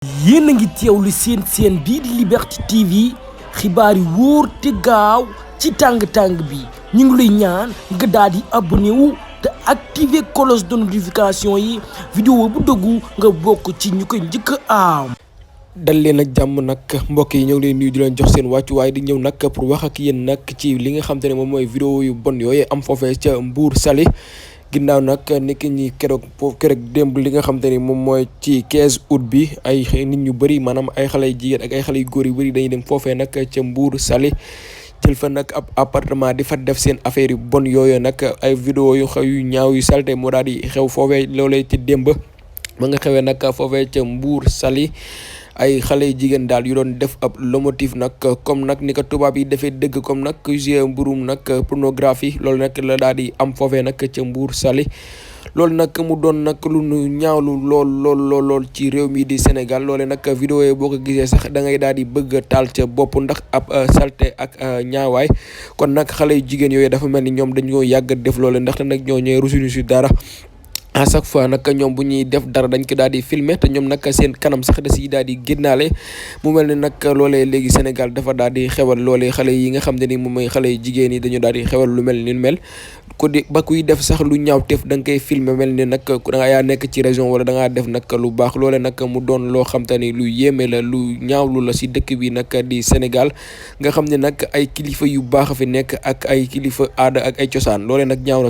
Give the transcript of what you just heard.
yéen a ngi teewlu seen bii di Liberté TV xibaar yi wóor te gaaw ci tàng-tàng bi ñu ngi lay ñaan nga daal di abonné wu te activer cloche de notification yi vidéo bu dëggu nga bokk ci ñu koy njëkk a am. dal leen ak jàmm nag mbokk yi ñoo ngi leen nuyu di leen jox seen wàccuwaay di ñëw nag pour wax ak yéen nag ci li nga xam te ne moom mooy vidéo yu bon yooyu am foofee ca Mbour Saly ginnaaw nag niki ñi keroog démb li nga xam te ni moom mooy ci 15 août bi ay nit ñu bëri maanaam ay xale yu jigéen ak ay xale yu góor yu bëri dañuy dem foofee nag ca Mbour Saly jël fa nag ab appartement di fa def seen affaire yu bon yooyu nag ay vidéo yu xew yu ñaaw yu salte moo daal di xew foofee loolee ci démb ma nga xewee nag foofee ca Mbour Saly ay xale yu jigéen daal yu doon def ab lomotif nag comme nag ni ko tubaab yi defee dëgg comme nag jouer mburum nag pornographie loolu nag la daal di am foofee nag ca Mbour Saly loolu nag mu doon nag lu nu ñaawlu lool ci réew mi di Sénégal loole nag vidéo yi boo ko gisee sax da ngay daal di bëgg a taal ca bopp ndax ab salte ak ñaawaay kon nag xale yu jigéen yooyu dafa mel ni ñoom dañoo yàgg def loole ndaxte nag ñoo ñooy rusuñu si dara à chaque fois nag ñoom bu ñuy def dara dañ ko daal di filmer te ñoom nag seen kanam sax da si daal di génnaale mu mel ni nag loolee léegi Sénégal dafa daal di xewal loolee xale yi nga xam ne ni moom mooy xale yu jigéen yi dañu daal di xewal lu mel ni mel ku di ba kuy def sax lu ñaaw teef da nga koy filmer mel ni nag da nga yaa nekk ci région wala da ngaa def nag lu baax loolee nag mu doon loo xam te ni lu yéeme la lu ñaawlu la si dëkk bi nag di Sénégal nga xam ne nag ay kilifa yu baax a fi nekk ak ay kilifa aada ak ay cosaan loolee nag ñaaw na